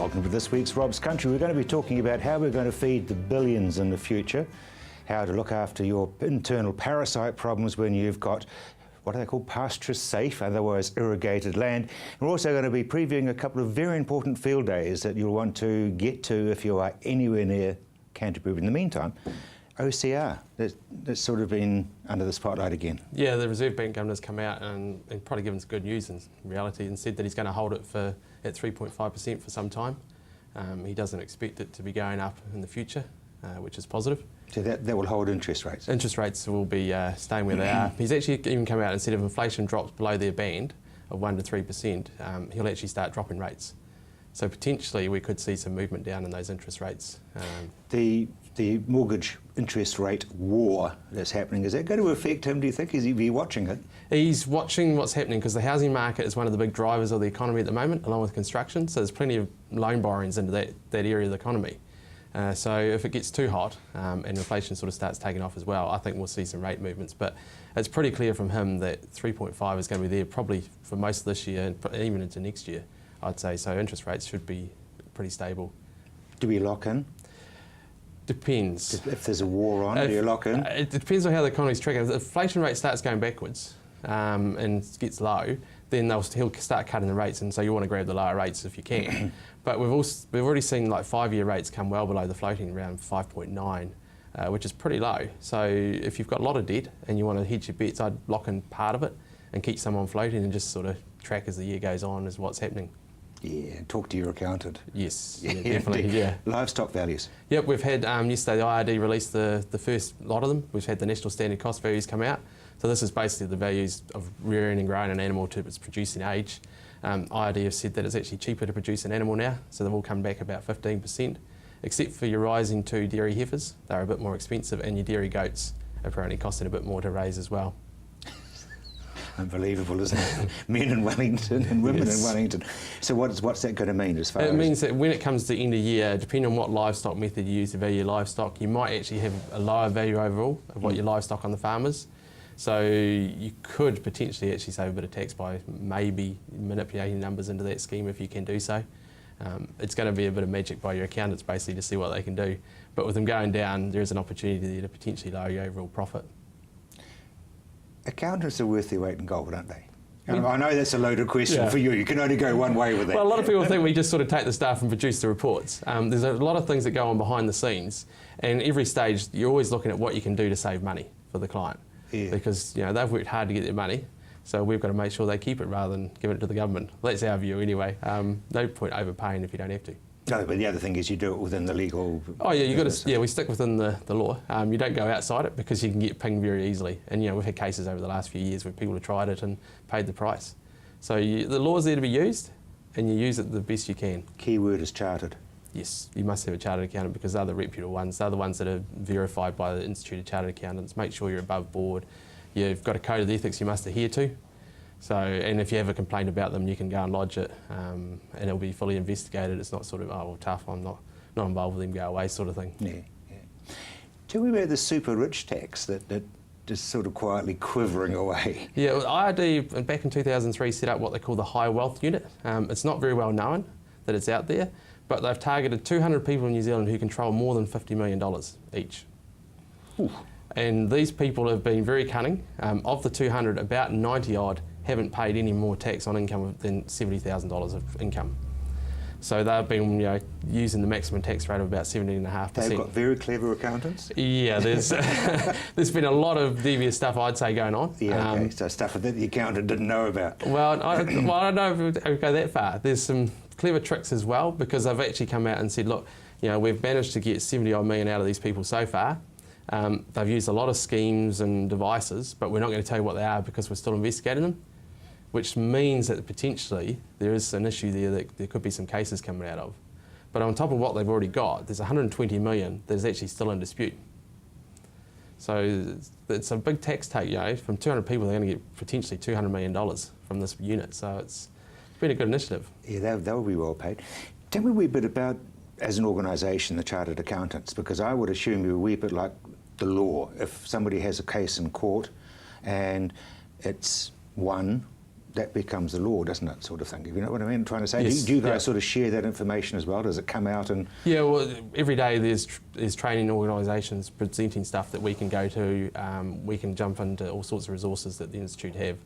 Welcome to this week's Rob's Country. We're going to be talking about how we're going to feed the billions in the future, how to look after your internal parasite problems when you've got what are they called, pasture safe, otherwise irrigated land. We're also going to be previewing a couple of very important field days that you'll want to get to if you are anywhere near Canterbury. In the meantime, OCR, that's sort of been under the spotlight again. Yeah, the Reserve Bank Governor's come out and probably given us good news in reality and said that he's going to hold it at 3.5% for some time. He doesn't expect it to be going up in the future, which is positive. So that will hold interest rates? Interest rates will be staying where they are. He's actually even come out and said if inflation drops below their band of 1 to 3%, he'll actually start dropping rates. So potentially we could see some movement down in those interest rates. The mortgage interest rate war that's happening, is that going to affect him, do you think? Is he watching it? He's watching what's happening because the housing market is one of the big drivers of the economy at the moment, along with construction. So there's plenty of loan borrowings into that area of the economy. So if it gets too hot and inflation sort of starts taking off as well, I think we'll see some rate movements. But it's pretty clear from him that 3.5 is going to be there probably for most of this year and even into next year, I'd say. So interest rates should be pretty stable. Do we lock in? Depends. If there's a war on, do you lock in? It depends on how the economy's tracking. If the inflation rate starts going backwards and gets low, then he'll start cutting the rates, and so you want to grab the lower rates if you can. But we've already seen like 5-year rates come well below the floating, around 5.9, which is pretty low. So if you've got a lot of debt and you want to hedge your bets, I'd lock in part of it and keep some on floating and just sort of track as the year goes on as what's happening. Yeah, talk to your accountant. Yes, yeah, definitely, yeah. Livestock values. Yep, we've had, yesterday the IRD released the first lot of them. We've had the National Standard Cost values come out. So this is basically the values of rearing and growing an animal to its producing age. IRD have said that it's actually cheaper to produce an animal now, so they've all come back about 15%, except for your rising 2 dairy heifers. They're a bit more expensive, and your dairy goats are apparently costing a bit more to raise as well. Unbelievable, isn't it? Men in Wellington and women in Wellington. So what's that going to mean as far as... It means that when it comes to end of year, depending on what livestock method you use to value your livestock, you might actually have a lower value overall of what your livestock on the farm is. So you could potentially actually save a bit of tax by maybe manipulating numbers into that scheme if you can do so. It's going to be a bit of magic by your accountants basically to see what they can do. But with them going down, there is an opportunity there to potentially lower your overall profit. Accountants are worth their weight in gold, aren't they? I know that's a loaded question for you. You can only go one way with that. Well, a lot of people think we just sort of take the stuff and produce the reports. There's a lot of things that go on behind the scenes, and every stage you're always looking at what you can do to save money for the client. Yeah. Because they've worked hard to get their money, so we've got to make sure they keep it rather than giving it to the government. That's our view anyway. No point overpaying if you don't have to. No, but the other thing is you do it within the legal... Oh yeah, you got to. Yeah, we stick within the law. You don't go outside it because you can get pinged very easily. And we've had cases over the last few years where people have tried it and paid the price. So the law's there to be used, and you use it the best you can. Key word is chartered. Yes, you must have a chartered accountant because they're the reputable ones. They're the ones that are verified by the Institute of Chartered Accountants. Make sure you're above board. You've got a code of ethics you must adhere to. So, and if you have a complaint about them, you can go and lodge it, and it'll be fully investigated. It's not sort of, oh, well, tough, I'm not involved with them, go away sort of thing. Yeah. Tell me about the super rich tax that is sort of quietly quivering away. Yeah, well, IRD back in 2003 set up what they call the High Wealth Unit. It's not very well known that it's out there, but they've targeted 200 people in New Zealand who control more than $50 million each. Ooh. And these people have been very cunning. Of the 200, about 90 odd haven't paid any more tax on income than $70,000 of income. So they've been using the maximum tax rate of about 17.5%. They've got very clever accountants? Yeah, there's been a lot of devious stuff, I'd say, going on. Yeah, okay. So stuff that the accountant didn't know about. Well, I don't know if we go that far. There's some clever tricks as well, because they've actually come out and said, look, we've managed to get 70 odd million out of these people so far. They've used a lot of schemes and devices, but we're not going to tell you what they are because we're still investigating them, which means that potentially there is an issue there that there could be some cases coming out of. But on top of what they've already got, there's 120 million that is actually still in dispute. So it's a big tax take, from 200 people they're going to get potentially $200 million from this unit. So it's been a good initiative. Yeah, they'll be well paid. Tell me a wee bit about, as an organisation, the Chartered Accountants, because I would assume you're a wee bit like the law. If somebody has a case in court and it's won, that becomes the law, doesn't it, sort of thing? You know what I mean? I'm trying to say, Yes, do you guys yeah. sort of share that information as well? Does it come out and... Yeah, well, every day there's training organisations presenting stuff that we can go to. We can jump into all sorts of resources that the Institute have.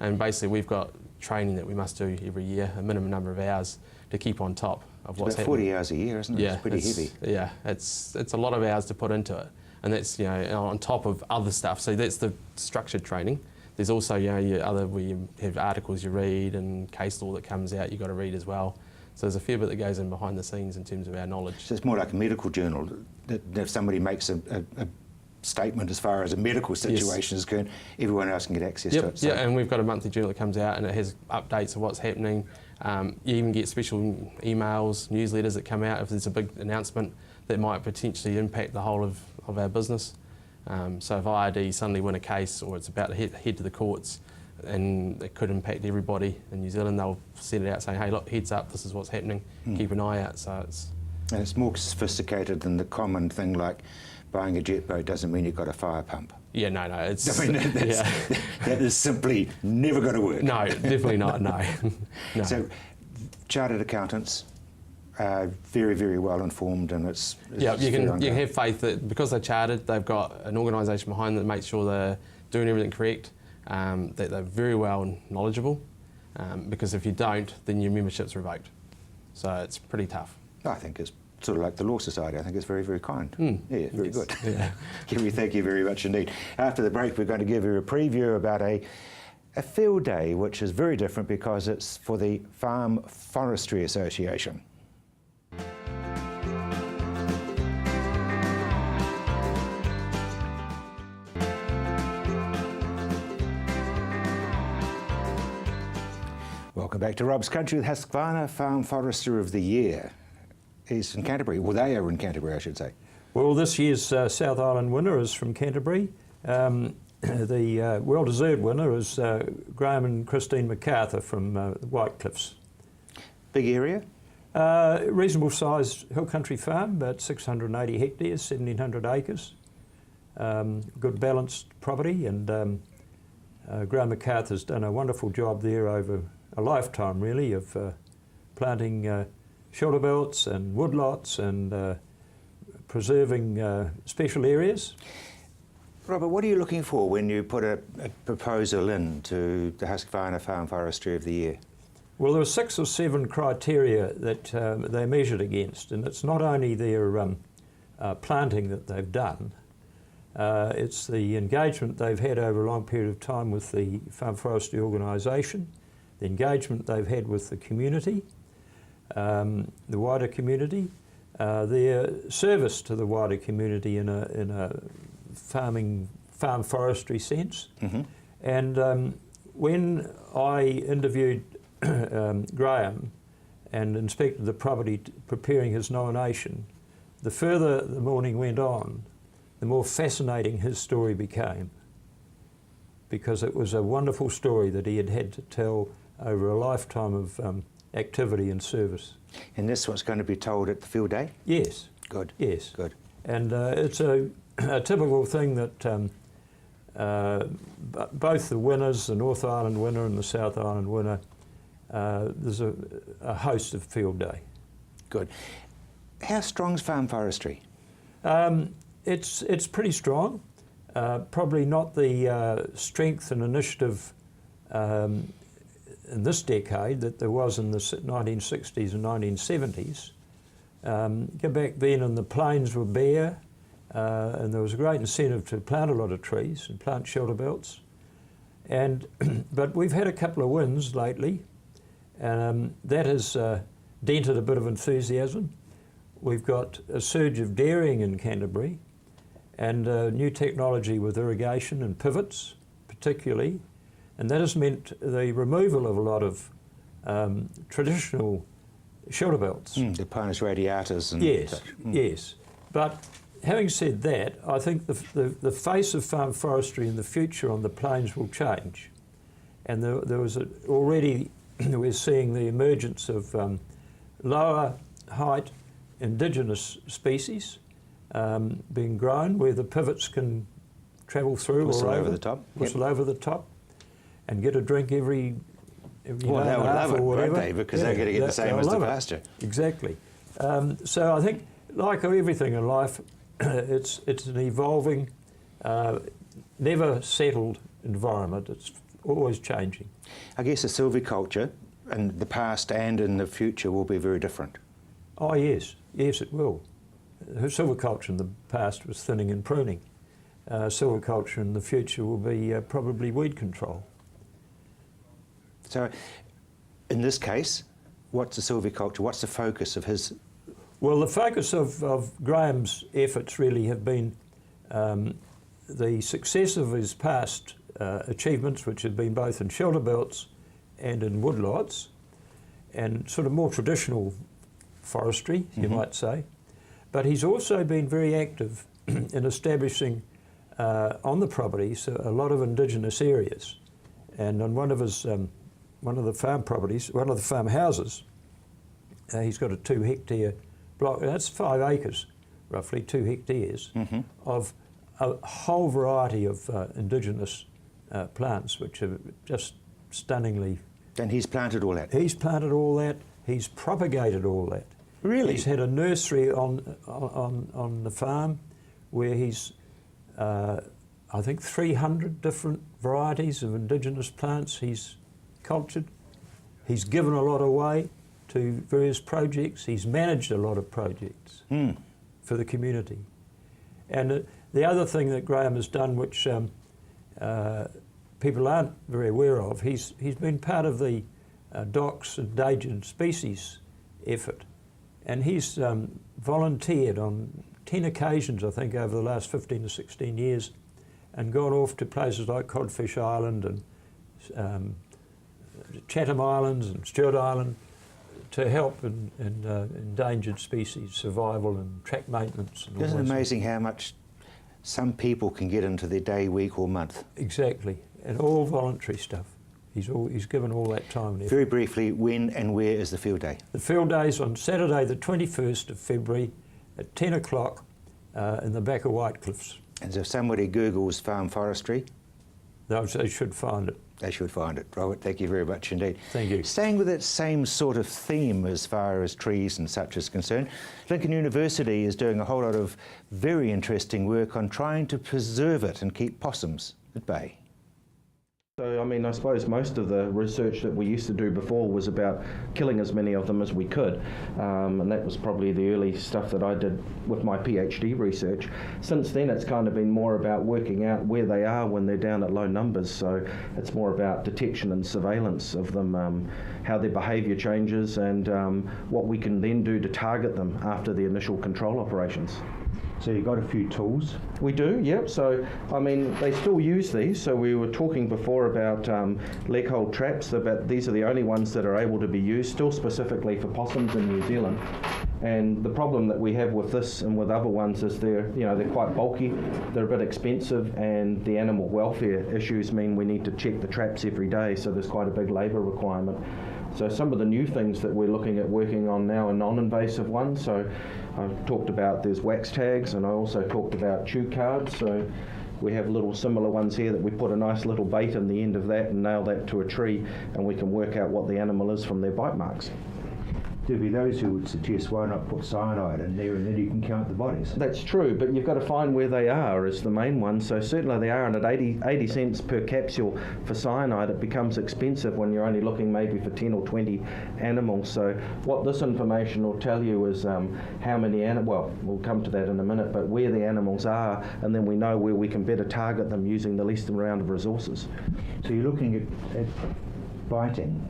And basically we've got training that we must do every year, a minimum number of hours to keep on top of what's about happening. 40 hours a year, isn't it? Yeah, It's pretty heavy. Yeah, it's a lot of hours to put into it. And that's, you know, on top of other stuff. So that's the structured training. There's also, you know, your other, where you have articles you read and case law that comes out you've got to read as well. So there's a fair bit that goes in behind the scenes in terms of our knowledge. So it's more like a medical journal. That if somebody makes a statement as far as a medical situation is concerned, everyone else can get access to it. So. Yeah, and we've got a monthly journal that comes out and it has updates of what's happening. You even get special emails, newsletters that come out if there's a big announcement that might potentially impact the whole of our business. So if IRD suddenly win a case or it's about to head to the courts and it could impact everybody in New Zealand, they'll send it out saying, hey, look, heads up, this is what's happening, keep an eye out. So it's... And it's more sophisticated than the common thing like buying a jet boat doesn't mean you've got a fire pump. Yeah, no, it's... I mean, that is simply never going to work. No, definitely not, no. No. So, chartered accountants, very, very well informed, and it's yeah, you can have faith that because they're chartered, they've got an organisation behind them that makes sure they're doing everything correct, that they're very well knowledgeable, because if you don't, then your membership's revoked. So it's pretty tough. I think it's sort of like the Law Society. I think it's very, very kind. Yeah, very good. Yeah. Kerry, thank you very much indeed. After the break, we're going to give you a preview about a field day, which is very different because it's for the Farm Forestry Association. Welcome back to Rob's Country with Husqvarna Farm Forester of the Year. He's in Canterbury. Well, they are in Canterbury, I should say. Well, this year's South Island winner is from Canterbury. The well-deserved winner is Graham and Christine MacArthur from White Cliffs. Big area? Reasonable sized hill country farm, about 680 hectares, 1,700 acres. Good balanced property, and Graham MacArthur's done a wonderful job there over a lifetime, really, of planting shoulder belts and woodlots and preserving special areas. Robert, what are you looking for when you put a proposal in to the Husqvarna Farm Forestry of the Year? Well, there were 6 or 7 criteria that they measured against, and it's not only their planting that they've done, it's the engagement they've had over a long period of time with the Farm Forestry organisation, the engagement they've had with the community, the wider community, their service to the wider community in a farm forestry sense. Mm-hmm. And when I interviewed Graham and inspected the property preparing his nomination, the further the morning went on, the more fascinating his story became, because it was a wonderful story that he had to tell over a lifetime of activity and service. And this what's going to be told at the field day? Yes. Good. Yes. Good. And it's a typical thing that both the winners, the North Island winner and the South Island winner, there's a host of field day. Good. How strong's farm forestry? It's pretty strong. Probably not the strength and initiative in this decade that there was in the 1960s and 1970s. Go back then and the plains were bare, and there was a great incentive to plant a lot of trees and plant shelter belts. And but we've had a couple of wins lately, and that has dented a bit of enthusiasm. We've got a surge of dairying in Canterbury, and new technology with irrigation and pivots particularly, and that has meant the removal of a lot of traditional shelter belts. The Pinus radiatus and yes, such. Yes. But having said that, I think the face of farm forestry in the future on the plains will change. And there was already, we're seeing the emergence of lower height indigenous species being grown where the pivots can travel through Whistle or over the top. whistle over the top and get a drink every Well, they would love it, won't they? Because they're going to get the same as the pasture. Exactly. So I think, like everything in life, it's an evolving, never settled environment. It's always changing. I guess the silviculture in the past and in the future will be very different. Oh yes, yes it will. Silviculture in the past was thinning and pruning. Silviculture in the future will be probably weed control. So, in this case, what's the silviculture? What's the focus of his? Well, the focus of Graham's efforts really have been the success of his past achievements, which have been both in shelter belts and in woodlots, and sort of more traditional forestry, you might say. But he's also been very active in establishing on the properties a lot of indigenous areas. And on one of the farm properties, one of the farm houses, he's got a 2 hectare block. That's 5 acres, roughly 2 hectares, of a whole variety of indigenous plants, which are just stunningly. And he's planted all that? He's planted all that. He's propagated all that. Really? He's had a nursery on the farm where he's, I think, 300 different varieties of indigenous plants he's cultured. He's given a lot away to various projects. He's managed a lot of projects for the community. And the other thing that Graham has done, which people aren't very aware of, he's been part of the DOC's endangered species effort. And he's volunteered on 10 occasions, I think, over the last 15 or 16 years, and gone off to places like Codfish Island and Chatham Islands and Stewart Island to help in endangered species survival and track maintenance. And Isn't it amazing how much some people can get into their day, week or month? Exactly, and all voluntary stuff. He's given all that time and effort. Very briefly, when and where is the field day? The field day is on Saturday the 21st of February at 10 o'clock in the back of Whitecliffs. And so if somebody Googles farm forestry, They should find it. they should find it. Robert, thank you very much indeed. Thank you. Staying with that same sort of theme as far as trees and such is concerned, Lincoln University is doing a whole lot of very interesting work on trying to preserve it and keep possums at bay. So, I mean, I suppose most of the research that we used to do before was about killing as many of them as we could, and that was probably the early stuff that I did with my PhD research. Since then, it's kind of been more about working out where they are when they're down at low numbers, so it's more about detection and surveillance of them, how their behaviour changes, and what we can then do to target them after the initial control operations. So you've got a few tools. We do, yep. So, I mean, they still use these. So we were talking before about leg hold traps, but these are the only ones that are able to be used, still specifically for possums in New Zealand. And the problem that we have with this and with other ones is they're quite bulky, they're a bit expensive, and the animal welfare issues mean we need to check the traps every day, so there's quite a big labour requirement. So some of the new things that we're looking at working on now are non-invasive ones. So I've talked about there's wax tags, and I also talked about chew cards. So we have little similar ones here that we put a nice little bait in the end of that and nail that to a tree, and we can work out what the animal is from their bite marks. There'll be those who would suggest why not put cyanide in there and then you can count the bodies. That's true, but you've got to find where they are is the main one. So certainly they are, and at 80 cents per capsule for cyanide, it becomes expensive when you're only looking maybe for 10 or 20 animals. So what this information will tell you is how many animals, well, we'll come to that in a minute, but where the animals are, and then we know where we can better target them using the least amount of resources. So you're looking at biting.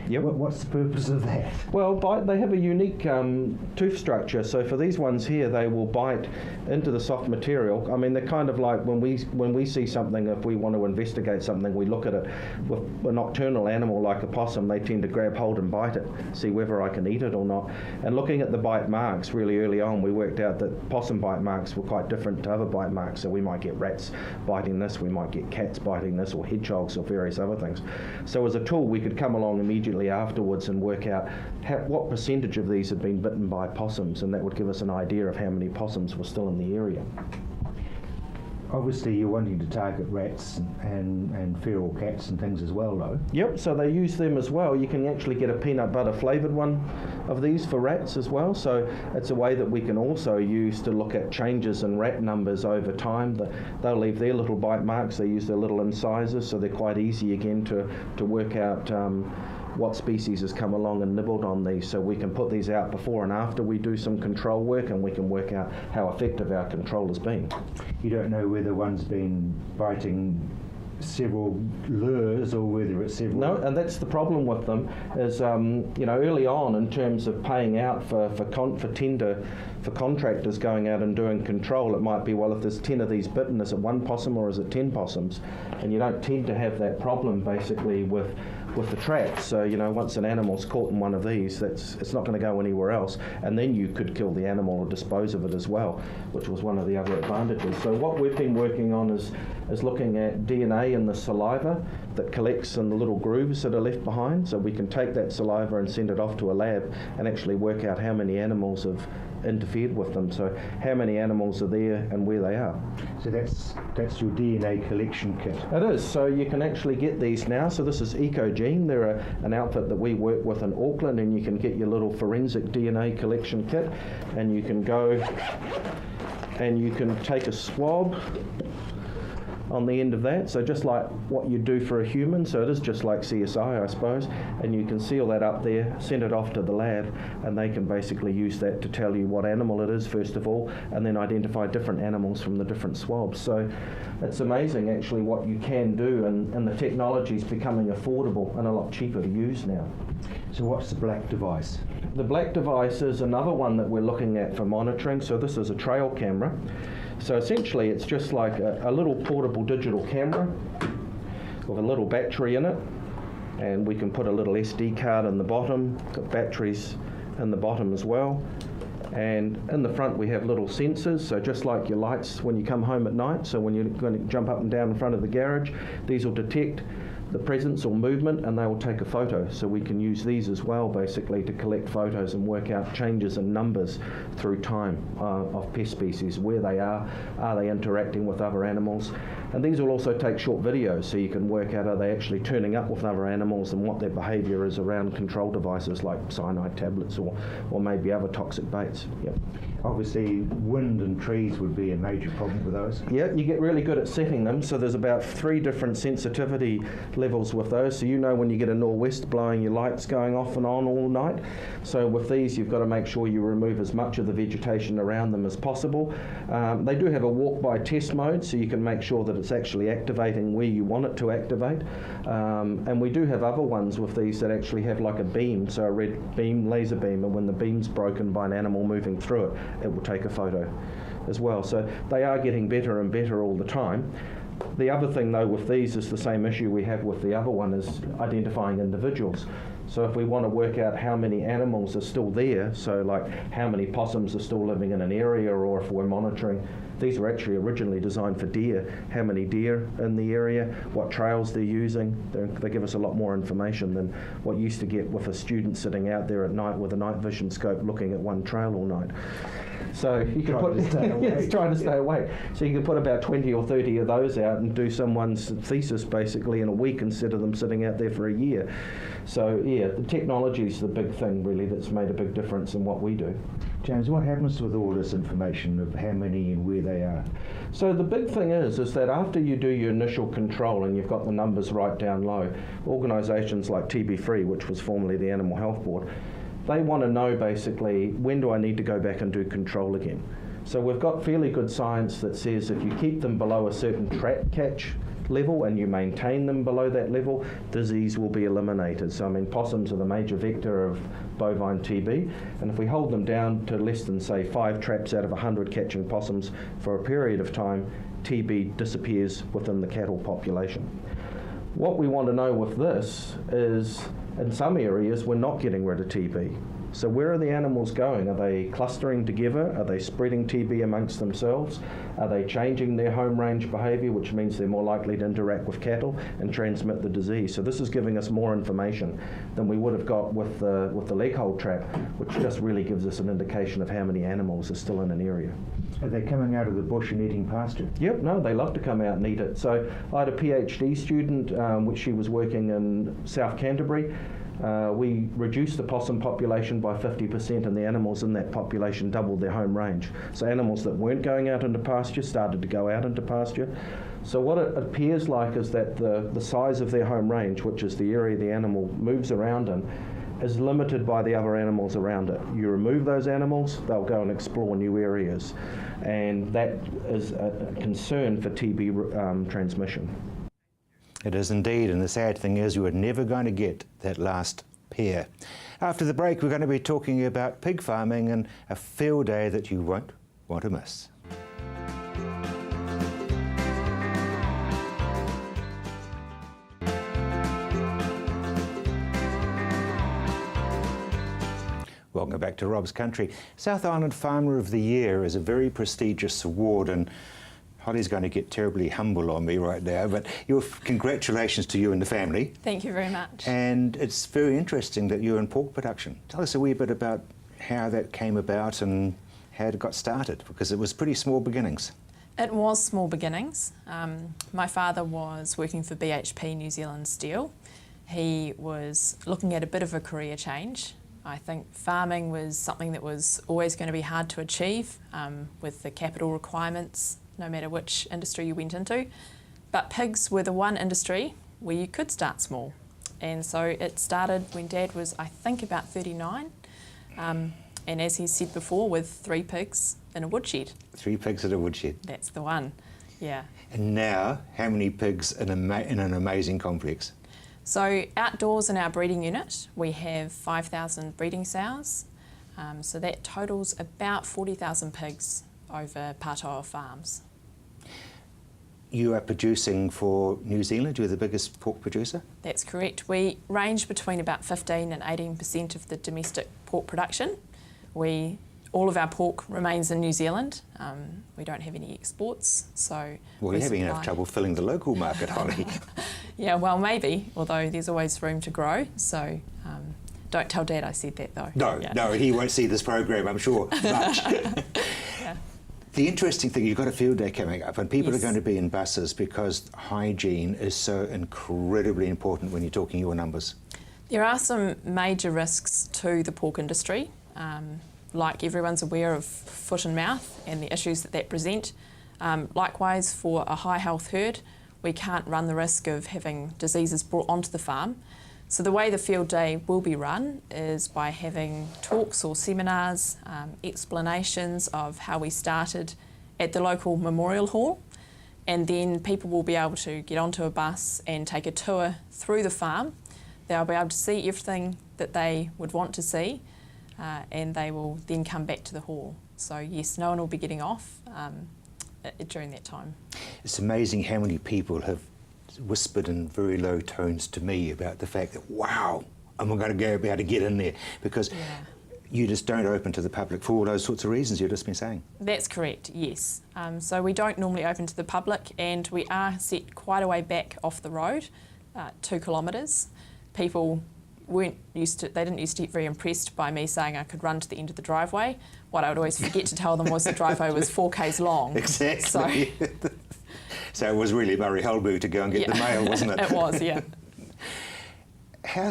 Yep. What's the purpose of that? Well, they have a unique tooth structure. So for these ones here, they will bite into the soft material. I mean, they're kind of like when we see something, if we want to investigate something, we look at it. With a nocturnal animal like a possum, they tend to grab hold and bite it, see whether I can eat it or not. And looking at the bite marks really early on, we worked out that possum bite marks were quite different to other bite marks. So we might get rats biting this, we might get cats biting this, or hedgehogs or various other things. So as a tool, we could come along immediately afterwards and work out what percentage of these had been bitten by possums, and that would give us an idea of how many possums were still in the area. Obviously, you're wanting to target rats and feral cats and things as well, though. Yep, so they use them as well. You can actually get a peanut butter flavoured one of these for rats as well. So it's a way that we can also use to look at changes in rat numbers over time. They'll leave their little bite marks. They use their little incisors, so they're quite easy again to work out what species has come along and nibbled on these. So we can put these out before and after we do some control work, and we can work out how effective our control has been. You don't know whether one's been biting several lures or whether it's several... No, and that's the problem with them is, early on in terms of paying out for contractors going out and doing control, it might be, well, if there's 10 of these bitten, is it 1 possum or is it 10 possums? And you don't tend to have that problem basically with the traps. So, once an animal's caught in one of these, it's not going to go anywhere else. And then you could kill the animal or dispose of it as well, which was one of the other advantages. So what we've been working on is looking at DNA in the saliva that collects in the little grooves that are left behind. So we can take that saliva and send it off to a lab and actually work out how many animals have interfered with them. So how many animals are there and where they are. So that's your DNA collection kit. It is. So you can actually get these now. So this is Ecogene. They're an outfit that we work with in Auckland, and you can get your little forensic DNA collection kit, and you can go and you can take a swab on the end of that, so just like what you do for a human, so it is just like CSI, I suppose, and you can seal that up there, send it off to the lab, and they can basically use that to tell you what animal it is first of all, and then identify different animals from the different swabs. So it's amazing actually what you can do, and the technology is becoming affordable and a lot cheaper to use now. So what's the black device? The black device is another one that we're looking at for monitoring. So this is a trail camera. So essentially it's just like a little portable digital camera with a little battery in it, and we can put a little SD card in the bottom, got batteries in the bottom as well, and in the front we have little sensors, so just like your lights when you come home at night, so when you're going to jump up and down in front of the garage, these will detect the presence or movement and they will take a photo. So we can use these as well basically to collect photos and work out changes in numbers through time of pest species, where they are they interacting with other animals, and these will also take short videos so you can work out are they actually turning up with other animals and what their behaviour is around control devices like cyanide tablets or maybe other toxic baits. Yep. Obviously wind and trees would be a major problem with those. Yeah, you get really good at setting them, so there's about 3 different sensitivity levels with those, so when you get a nor'west blowing, your lights going off and on all night. So with these you've got to make sure you remove as much of the vegetation around them as possible. They do have a walk-by test mode, so you can make sure that it's actually activating where you want it to activate, and we do have other ones with these that actually have like a beam, so a red beam, laser beam, and when the beam's broken by an animal moving through it, it will take a photo as well. So they are getting better and better all the time. The other thing though with these is the same issue we have with the other one, is identifying individuals. So if we want to work out how many animals are still there, so like how many possums are still living in an area, or if we're monitoring, these were actually originally designed for deer, how many deer in the area, what trails they're using. They give us a lot more information than what you used to get with a student sitting out there at night with a night vision scope looking at one trail all night. So you can trying to stay awake. So you can put about 20 or 30 of those out and do someone's thesis basically in a week instead of them sitting out there for a year. So yeah, the technology is the big thing really that's made a big difference in what we do. James, what happens with all this information of how many and where they are? So the big thing is that after you do your initial control and you've got the numbers right down low, organisations like TB Free, which was formerly the Animal Health Board, they want to know basically, when do I need to go back and do control again? So we've got fairly good science that says if you keep them below a certain trap catch level and you maintain them below that level, disease will be eliminated. So I mean, possums are the major vector of bovine TB, and if we hold them down to less than say 5 traps out of 100 catching possums for a period of time, TB disappears within the cattle population. What we want to know with this is, in some areas we're not getting rid of TB. So where are the animals going? Are they clustering together? Are they spreading TB amongst themselves? Are they changing their home range behaviour, which means they're more likely to interact with cattle and transmit the disease? So this is giving us more information than we would have got with the leg hold trap, which just really gives us an indication of how many animals are still in an area. Are they coming out of the bush and eating pasture? Yep, no, they love to come out and eat it. So I had a PhD student, which she was working in South Canterbury. We reduced the possum population by 50% and the animals in that population doubled their home range. So animals that weren't going out into pasture started to go out into pasture. So what it appears like is that the size of their home range, which is the area the animal moves around in, is limited by the other animals around it. You remove those animals, they'll go and explore new areas. And that is a concern for TB transmission. It is indeed, and the sad thing is you are never going to get that last pair. After the break, we're going to be talking about pig farming and a field day that you won't want to miss. Welcome back to Rob's Country. South Island Farmer of the Year is a very prestigious award, and Holly's going to get terribly humble on me right now, but congratulations to you and the family. Thank you very much. And it's very interesting that you're in pork production. Tell us a wee bit about how that came about and how it got started, because it was pretty small beginnings. It was small beginnings. My father was working for BHP New Zealand Steel. He was looking at a bit of a career change. I think farming was something that was always going to be hard to achieve with the capital requirements, no matter which industry you went into. But pigs were the one industry where you could start small. And so it started when Dad was, I think, about 39. And as he said before, with 3 pigs in a woodshed. 3 pigs in a woodshed. That's the one, yeah. And now, how many pigs in an amazing complex? So outdoors in our breeding unit, we have 5,000 breeding sows. So that totals about 40,000 pigs over Pātoa farms. You are producing for New Zealand. You're the biggest pork producer? That's correct. We range between about 15 and 18% of the domestic pork production. All of our pork remains in New Zealand. We don't have any exports, so... Well, you're having enough trouble filling the local market, Holly. Yeah, well, maybe, although there's always room to grow, so don't tell Dad I said that, though. No, yeah. No, he won't see this program, I'm sure, much. Yeah. The interesting thing, you've got a field day coming up, and people Yes. are going to be in buses because hygiene is so incredibly important when you're talking your numbers. There are some major risks to the pork industry. Like everyone's aware of foot and mouth and the issues that present. Likewise, for a high health herd, we can't run the risk of having diseases brought onto the farm. So the way the field day will be run is by having talks or seminars, explanations of how we started at the local memorial hall, and then people will be able to get onto a bus and take a tour through the farm. They'll be able to see everything that they would want to see, and they will then come back to the hall. So yes, no one will be getting off during that time. It's amazing how many people have whispered in very low tones to me about the fact that, wow, am I going to be able to get in there? Because you just don't open to the public for all those sorts of reasons you've just been saying. That's correct, yes. So we don't normally open to the public, and we are set quite a way back off the road, 2 kilometres. People they didn't used to get very impressed by me saying I could run to the end of the driveway. What I would always forget to tell them was the driveway was 4 k's long. Exactly. So it was really Murray Helbu to go and get the mail, wasn't it? It was, yeah. How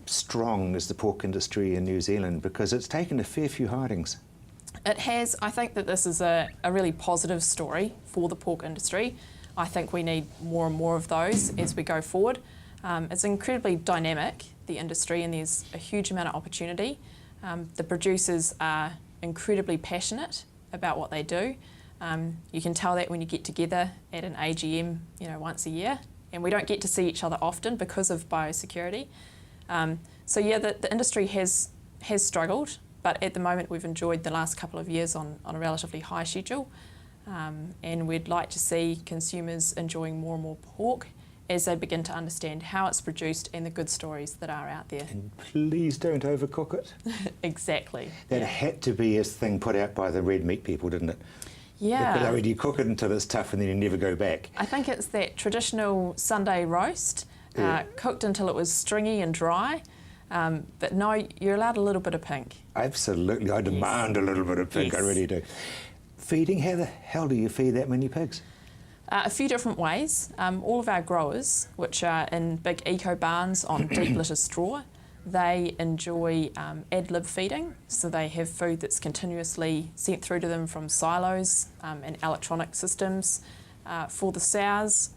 strong is the pork industry in New Zealand? Because it's taken a fair few hidings. It has. I think that this is a really positive story for the pork industry. I think we need more and more of those as we go forward. It's incredibly dynamic, the industry, and there's a huge amount of opportunity. The producers are incredibly passionate about what they do. You can tell that when you get together at an AGM, once a year, and we don't get to see each other often because of biosecurity. So yeah, the industry has struggled, but at the moment we've enjoyed the last couple of years on a relatively high schedule, and we'd like to see consumers enjoying more and more pork as they begin to understand how it's produced and the good stories that are out there. And please don't overcook it. Exactly. That had to be a thing put out by the red meat people, didn't it? Yeah. You cook it until it's tough and then you never go back. I think it's that traditional Sunday roast, cooked until it was stringy and dry. But no, you're allowed a little bit of pink. Absolutely. I demand a little bit of pink, Yes. I really do. Feeding, how the hell do you feed that many pigs? A few different ways. All of our growers, which are in big eco barns on deep litter straw, they enjoy ad lib feeding, so they have food that's continuously sent through to them from silos and electronic systems. For the sows,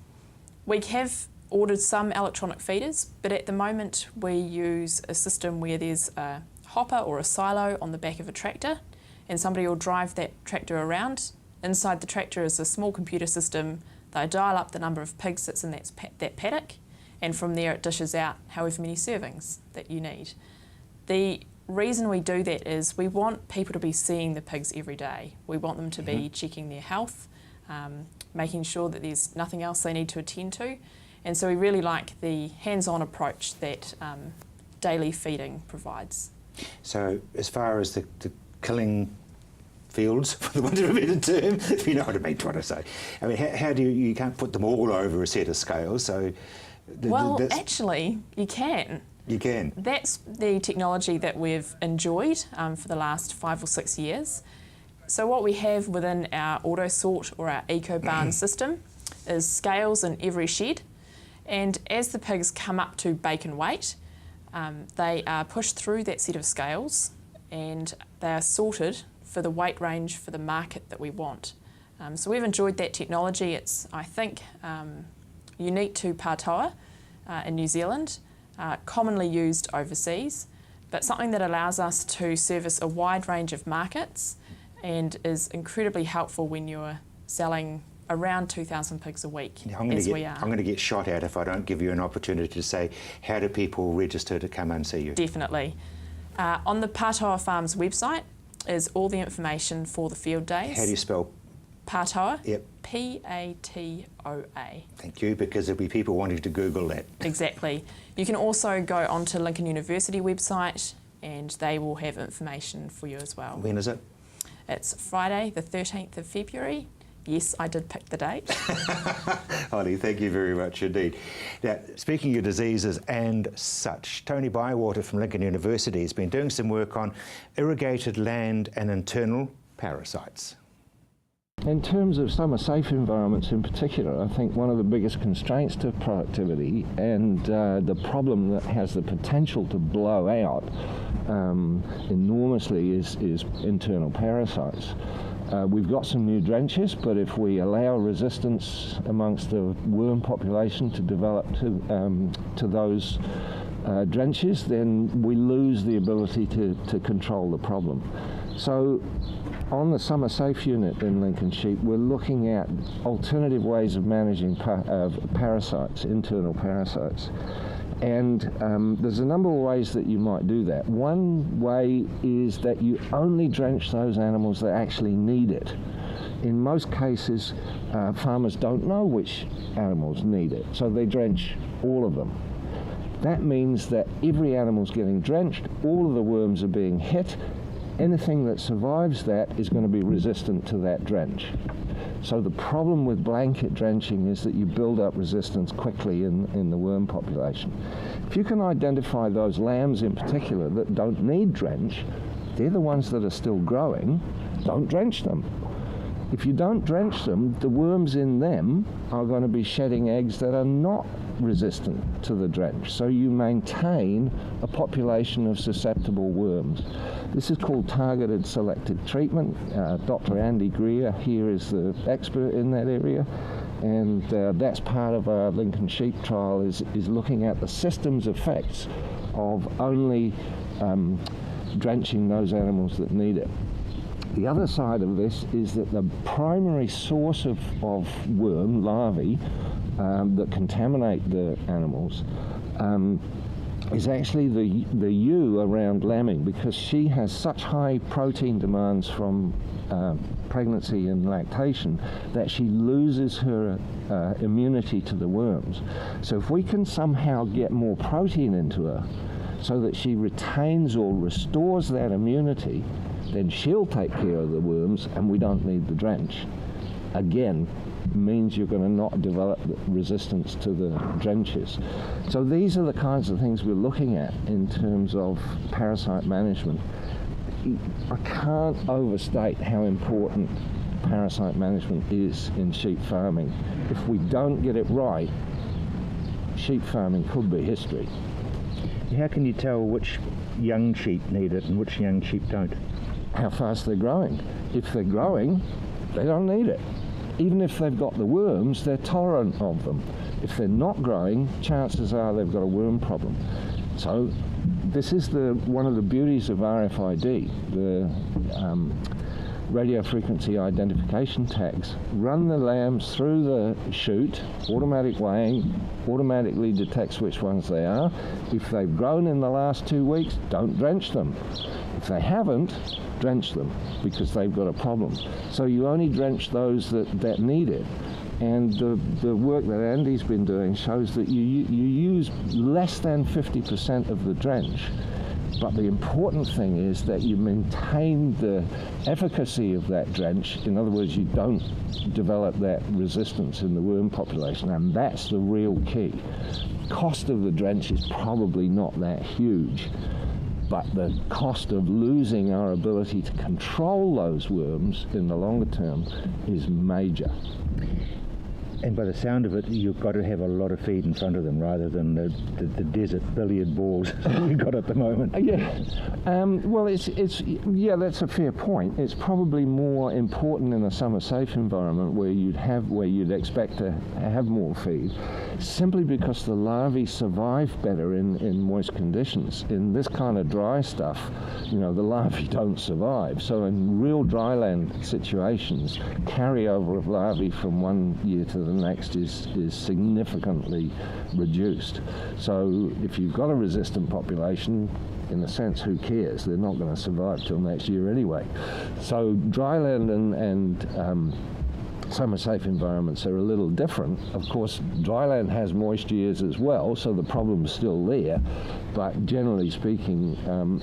we have ordered some electronic feeders, but at the moment we use a system where there's a hopper or a silo on the back of a tractor, and somebody will drive that tractor around. Inside the tractor is a small computer system. They dial up the number of pigs that's in that paddock, and from there it dishes out however many servings that you need. The reason we do that is we want people to be seeing the pigs every day. We want them to be checking their health, making sure that there's nothing else they need to attend to. And so we really like the hands-on approach that daily feeding provides. So as far as the killing fields, for the want of a better term, if you know what I mean, what I say. I mean, how do you can't put them all over a set of scales, so... Well, actually, you can. You can? That's the technology that we've enjoyed for the last 5 or 6 years. So what we have within our auto sort or our eco barn system is scales in every shed, and as the pigs come up to bacon weight, they are pushed through that set of scales and they are sorted for the weight range for the market that we want. So we've enjoyed that technology. It's, I think, unique to Pātoa in New Zealand, commonly used overseas, but something that allows us to service a wide range of markets and is incredibly helpful when you're selling around 2,000 pigs a week, as we are. I'm going to get shot at if I don't give you an opportunity to say, how do people register to come and see you? Definitely. On the Pātoa Farms website is all the information for the field days. How do you spell? Pātoa? Yep. P-A-T-O-A. Thank you, because there'll be people wanting to Google that. Exactly. You can also go onto Lincoln University website and they will have information for you as well. When is it? It's Friday, the 13th of February. Yes, I did pick the date. Holly, thank you very much indeed. Now, speaking of diseases and such, Tony Bywater from Lincoln University has been doing some work on irrigated land and internal parasites. In terms of summer safe environments in particular, I think one of the biggest constraints to productivity and the problem that has the potential to blow out enormously is internal parasites. We've got some new drenches, but if we allow resistance amongst the worm population to develop to those drenches, then we lose the ability to control the problem. So on the Summer Safe unit in Lincoln Sheep, we're looking at alternative ways of managing parasites, internal parasites. And there's a number of ways that you might do that. One way is that you only drench those animals that actually need it. In most cases, farmers don't know which animals need it, so they drench all of them. That means that every animal's getting drenched, all of the worms are being hit. Anything that survives that is going to be resistant to that drench. So the problem with blanket drenching is that you build up resistance quickly in the worm population. If you can identify those lambs in particular that don't need drench, they're the ones that are still growing, don't drench them. If you don't drench them, the worms in them are going to be shedding eggs that are not resistant to the drench. So you maintain a population of susceptible worms. This is called targeted selective treatment. Dr. Andy Greer here is the expert in that area, and that's part of our Lincoln Sheep trial is looking at the system's effects of only drenching those animals that need it. The other side of this is that the primary source of worm larvae that contaminate the animals is actually the ewe around lambing, because she has such high protein demands from pregnancy and lactation that she loses her immunity to the worms. So if we can somehow get more protein into her so that she retains or restores that immunity, then she'll take care of the worms and we don't need the drench. Again, means you're going to not develop resistance to the drenches. So these are the kinds of things we're looking at in terms of parasite management. I can't overstate how important parasite management is in sheep farming. If we don't get it right, sheep farming could be history. How can you tell which young sheep need it and which young sheep don't? How fast they're growing. If they're growing, they don't need it. Even if they've got the worms, they're tolerant of them. If they're not growing, chances are they've got a worm problem. So this is one of the beauties of RFID, the radio frequency identification tags. Run the lambs through the chute, automatic weighing, automatically detects which ones they are. If they've grown in the last 2 weeks, don't drench them. If they haven't, drench them, because they've got a problem. So you only drench those that need it. And the work that Andy's been doing shows that you use less than 50% of the drench. But the important thing is that you maintain the efficacy of that drench. In other words, you don't develop that resistance in the worm population, and that's the real key. Cost of the drench is probably not that huge, but the cost of losing our ability to control those worms in the longer term is major. And by the sound of it, you've got to have a lot of feed in front of them rather than the desert billiard balls we've got at the moment. Yeah, well, yeah, that's a fair point. It's probably more important in a summer safe environment where you'd expect to have more feed, simply because the larvae survive better in moist conditions. In this kind of dry stuff, the larvae don't survive. So in real dryland situations, carryover of larvae from one year to the next is significantly reduced. So if you've got a resistant population, in a sense, who cares? They're not going to survive till next year anyway. So dryland and summer safe environments are a little different. Of course, dryland has moist years as well, so the problem's still there, but generally speaking,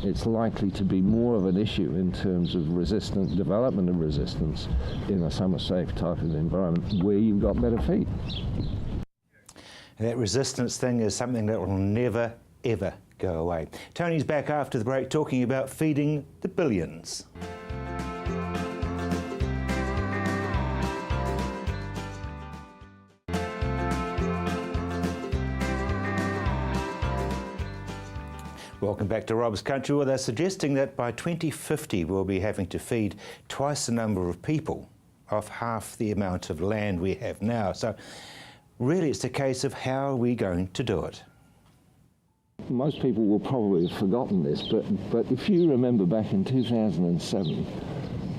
it's likely to be more of an issue in terms of development of resistance in a summer safe type of environment where you've got better feed. That resistance thing is something that will never, ever go away. Tony's back after the break talking about feeding the billions. Welcome back to Rob's Country, where they're suggesting that by 2050 we'll be having to feed twice the number of people off half the amount of land we have now. So really it's a case of how are we going to do it? Most people will probably have forgotten this, but if you remember back in 2007,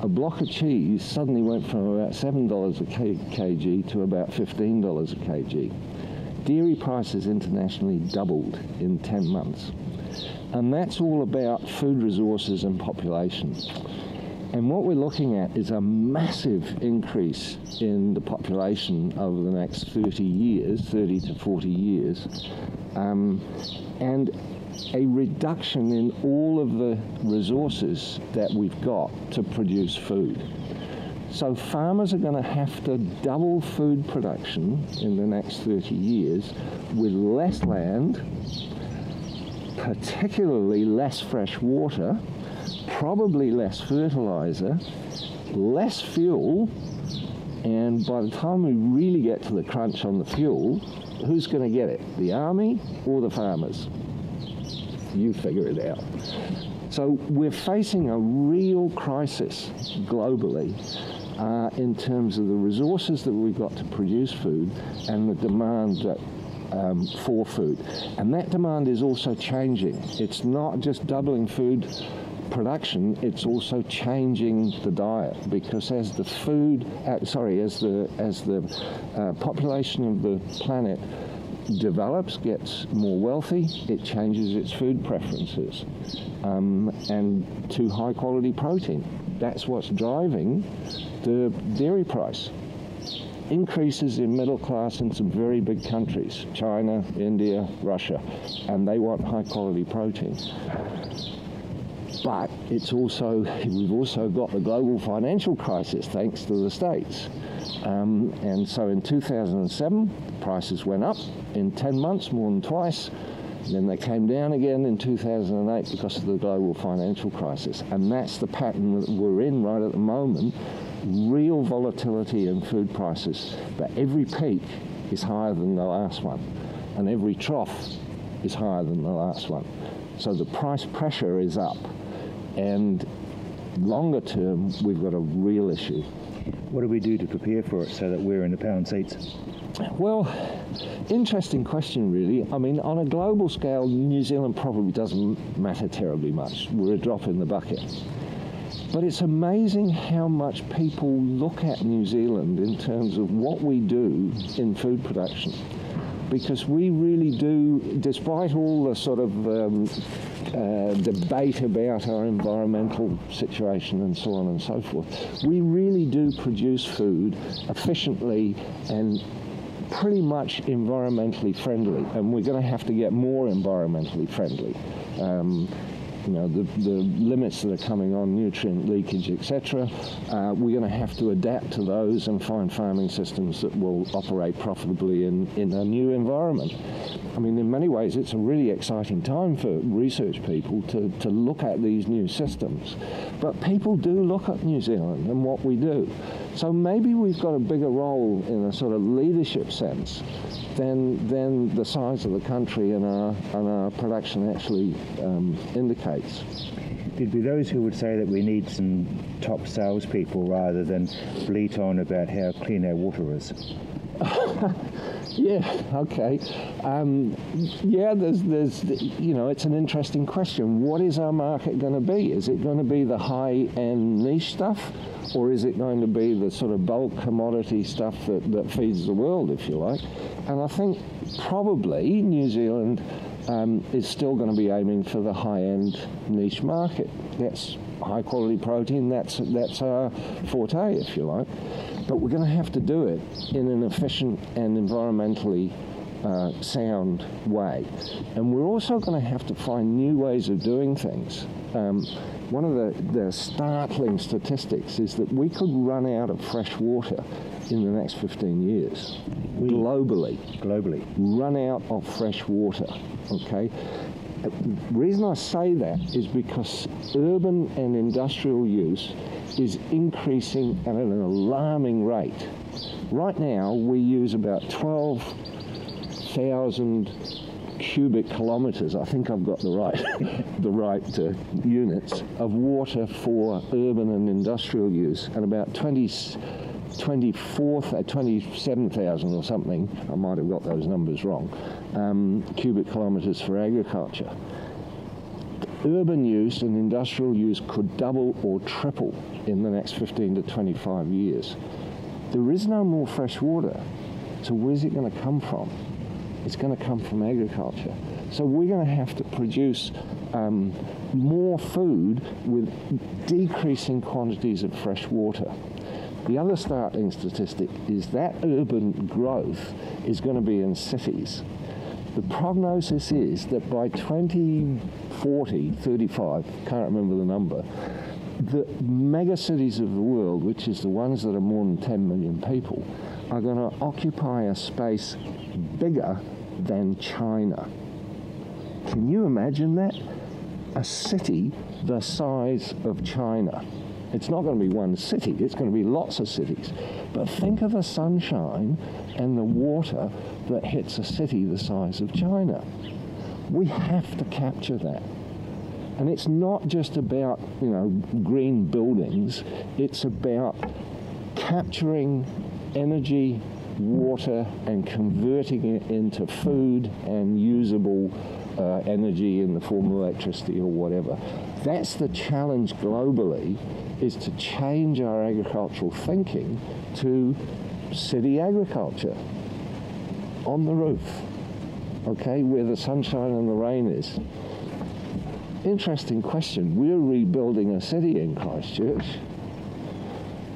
a block of cheese suddenly went from about $7 a kg to about $15 a kg. Dairy prices internationally doubled in 10 months. And that's all about food resources and population. And what we're looking at is a massive increase in the population over the next 30 to 40 years, and a reduction in all of the resources that we've got to produce food. So farmers are going to have to double food production in the next 30 years with less land, particularly less fresh water, probably less fertilizer, less fuel, and by the time we really get to the crunch on the fuel, who's going to get it? The army or the farmers? You figure it out. So we're facing a real crisis globally in terms of the resources that we've got to produce food and the demand that for food. And that demand is also changing. It's not just doubling food production, it's also changing the diet, because as the food, as the population of the planet develops, gets more wealthy, it changes its food preferences and to high quality protein. That's what's driving the dairy price. Increases in middle class in some very big countries, China, India, Russia, and they want high quality protein. But we've also got the global financial crisis thanks to the States. And so in 2007, prices went up in 10 months, more than twice. Then they came down again in 2008 because of the global financial crisis. And that's the pattern that we're in right at the moment. Real volatility in food prices, but every peak is higher than the last one, and every trough is higher than the last one. So the price pressure is up, and longer term, we've got a real issue. What do we do to prepare for it so that we're in the pound seats? Well, interesting question, really. I mean, on a global scale, New Zealand probably doesn't matter terribly much. We're a drop in the bucket. But it's amazing how much people look at New Zealand in terms of what we do in food production. Because we really do, despite all the sort of debate about our environmental situation and so on and so forth, we really do produce food efficiently and pretty much environmentally friendly. And we're going to have to get more environmentally friendly. The limits that are coming on, nutrient leakage, etc. We're going to have to adapt to those and find farming systems that will operate profitably in a new environment. I mean, in many ways, it's a really exciting time for research people to look at these new systems. But people do look at New Zealand and what we do. So maybe we've got a bigger role in a sort of leadership sense than the size of the country and our production actually indicates. There'd be those who would say that we need some top salespeople rather than bleat on about how clean our water is. Yeah, okay. There's it's an interesting question. What is our market going to be? Is it going to be the high-end niche stuff, or is it going to be the sort of bulk commodity stuff that feeds the world, if you like? And I think probably New Zealand is still going to be aiming for the high-end niche market. That's high-quality protein. That's our forte, if you like. But we're going to have to do it in an efficient and environmentally sound way. And we're also going to have to find new ways of doing things. One of the startling statistics is that we could run out of fresh water in the next 15 years. Globally. Run out of fresh water, okay? The reason I say that is because urban and industrial use is increasing at an alarming rate. Right now, we use about 12,000 cubic kilometres, I think I've got the right units, of water for urban and industrial use, and about 27,000 or something, I might have got those numbers wrong, cubic kilometres for agriculture. Urban use and industrial use could double or triple in the next 15 to 25 years. There is no more fresh water, so where's it going to come from? It's going to come from agriculture. So we're going to have to produce more food with decreasing quantities of fresh water. The other startling statistic is that urban growth is going to be in cities. The prognosis is that by 2040, 35, can't remember the number, the mega cities of the world, which is the ones that are more than 10 million people, are going to occupy a space bigger than China. Can you imagine that? A city the size of China. It's not going to be one city, it's going to be lots of cities. But think of the sunshine and the water that hits a city the size of China. We have to capture that. And it's not just about, green buildings, it's about capturing energy, water, and converting it into food and usable energy in the form of electricity or whatever. That's the challenge globally, is to change our agricultural thinking to city agriculture on the roof. okay, where the sunshine and the rain is. Interesting question. We're rebuilding a city in Christchurch.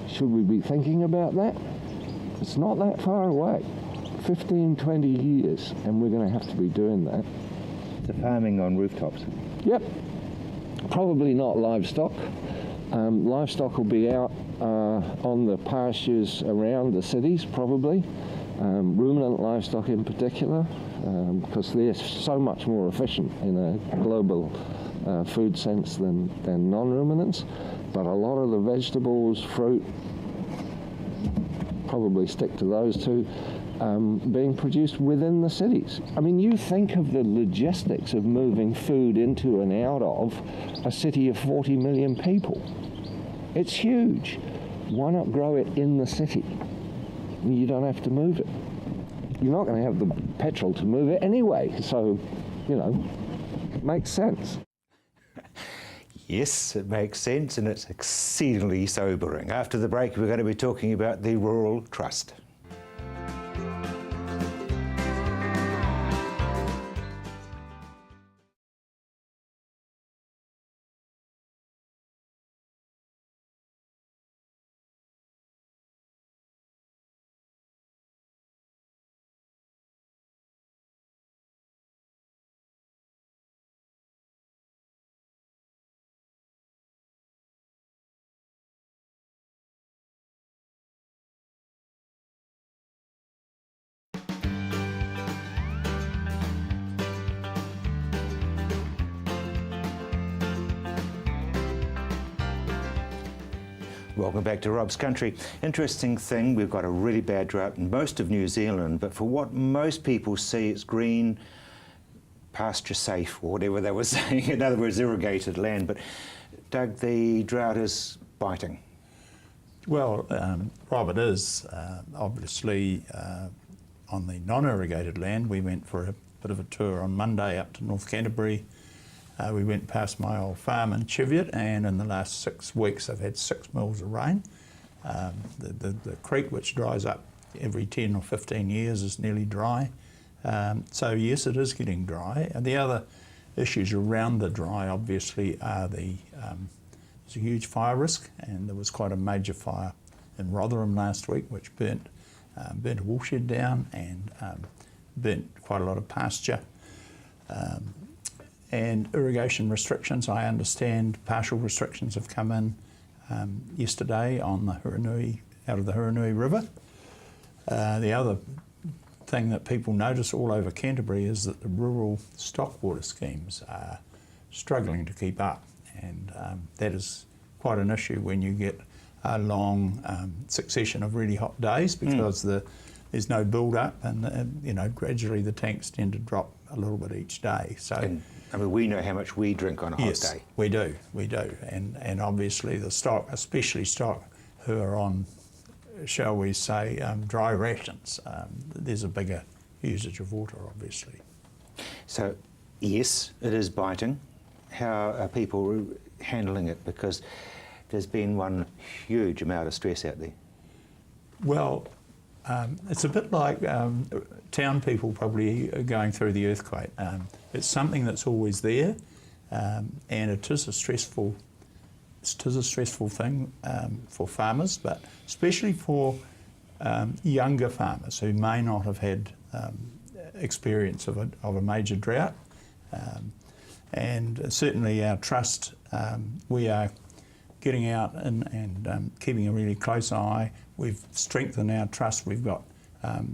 Should we be thinking about that? It's not that far away. 15, 20 years, and we're going to have to be doing that. The farming on rooftops. Yep. Probably not livestock. Livestock will be out on the pastures around the cities, probably. Ruminant livestock in particular, because they're so much more efficient in a global food sense than non-ruminants. But a lot of the vegetables, fruit, probably stick to those two, being produced within the cities. I mean, you think of the logistics of moving food into and out of a city of 40 million people. It's huge. Why not grow it in the city? You don't have to move it. You're not going to have the petrol to move it anyway, so, you know, it makes sense. Yes, it makes sense, and it's exceedingly sobering. After the break, we're going to be talking about the Rural Trust. Welcome back to Rob's Country. Interesting thing, we've got a really bad drought in most of New Zealand, but for what most people see, it's green, pasture safe, or whatever they were saying. In other words, irrigated land. But Doug, the drought is biting. Well, Rob, it is. Obviously, on the non-irrigated land, we went for a bit of a tour on Monday up to North Canterbury. We went past my old farm in Cheviot, and in the last 6 weeks I've had 6 mils of rain. The creek, which dries up every 10 or 15 years, is nearly dry. So yes, it is getting dry. And the other issues around the dry, obviously, are there's a huge fire risk, and there was quite a major fire in Rotherham last week, which burnt a woolshed down and burnt quite a lot of pasture. And irrigation restrictions, I understand partial restrictions have come in yesterday on the Huranui, out of the Huranui River. The other thing that people notice all over Canterbury is that the rural stockwater schemes are struggling to keep up, and that is quite an issue when you get a long succession of really hot days, because there's no build-up, and you know, gradually the tanks tend to drop a little bit each day. So. And, I mean, we know how much we drink on a hot day. We do, and obviously the stock, especially stock who are on, shall we say, dry rations, there's a bigger usage of water, obviously. So, yes, it is biting. How are people handling it? Because there's been one huge amount of stress out there. Well, it's a bit like town people probably are going through the earthquake. It's something that's always there, and it is a stressful thing for farmers, but especially for younger farmers who may not have had experience of a major drought. And certainly our trust, we are getting out and keeping a really close eye. We've strengthened our trust. We've got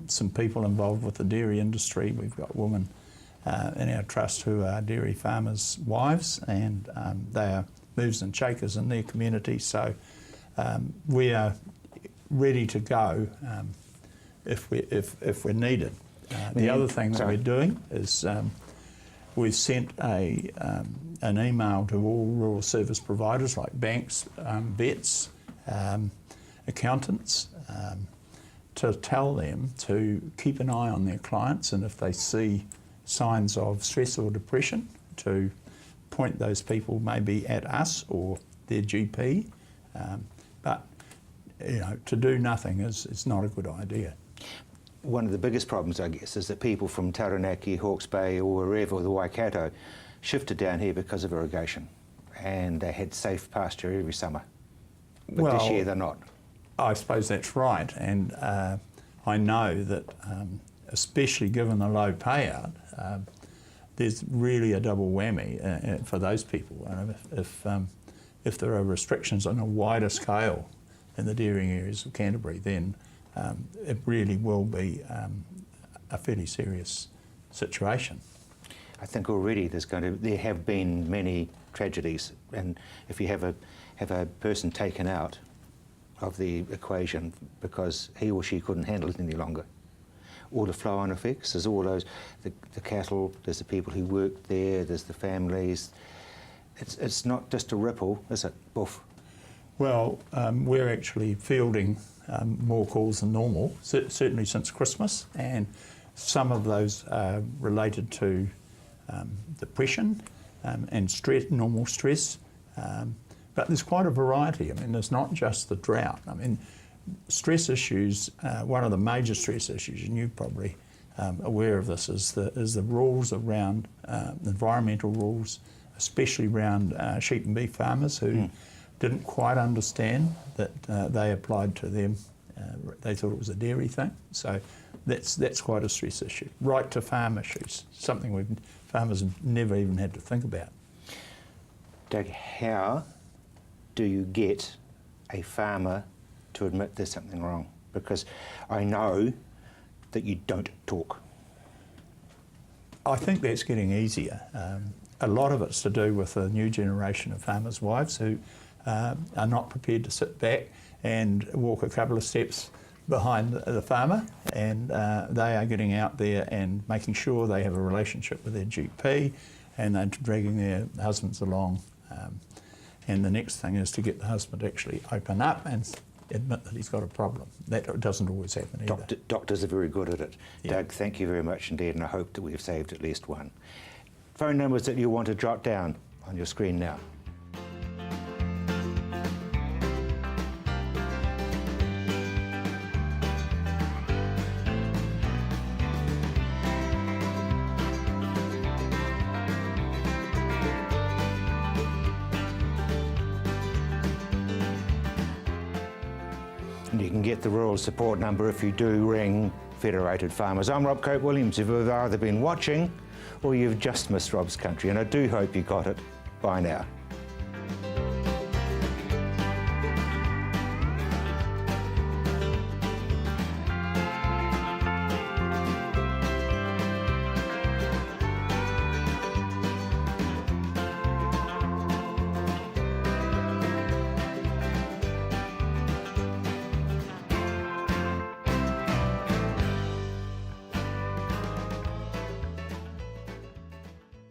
some people involved with the dairy industry. We've got women in our trust who are dairy farmers' wives, and they are movers and shakers in their community. So we are ready to go if we're needed. The other thing that we're doing is we've sent an email to all rural service providers like banks, vets, accountants, to tell them to keep an eye on their clients, and if they see signs of stress or depression, to point those people maybe at us or their GP. But you know, to do nothing is not a good idea. one of the biggest problems, I guess, is that people from Taranaki, Hawke's Bay or wherever, or the Waikato, shifted down here because of irrigation, and they had safe pasture every summer. But this year they're not. I suppose that's right, and I know that especially given the low payout, there's really a double whammy for those people. If there are restrictions on a wider scale in the dairying areas of Canterbury, then it really will be a fairly serious situation. I think already there have been many tragedies, and if you have a person taken out of the equation because he or she couldn't handle it any longer, all the flow-on effects, there's all those, the cattle, there's the people who work there, there's the families. It's not just a ripple, is it? Boof. Well, we're actually fielding more calls than normal, certainly since Christmas, and some of those are related to depression and stress, normal stress, but there's quite a variety. I mean, there's not just the drought. I mean, stress issues, one of the major stress issues, and you're probably aware of this, is the rules around environmental rules, especially around sheep and beef farmers who didn't quite understand that they applied to them. They thought it was a dairy thing. So that's quite a stress issue. Right to farm issues, something farmers have never even had to think about. Doug, how do you get a farmer to admit there's something wrong? Because I know that you don't talk. I think that's getting easier. A lot of it's to do with the new generation of farmers' wives who are not prepared to sit back and walk a couple of steps behind the farmer, and they are getting out there and making sure they have a relationship with their GP, and they're dragging their husbands along. And the next thing is to get the husband to actually open up and admit that he's got a problem. That doesn't always happen either. Doctors are very good at it. Yeah. Doug, thank you very much indeed, and I hope that we've saved at least one. Phone numbers that you want to jot down on your screen now. And you can get the rural support number if you do ring Federated Farmers. I'm Rob Cope-Williams. You've either been watching or you've just missed Rob's Country, and I do hope you got it by now.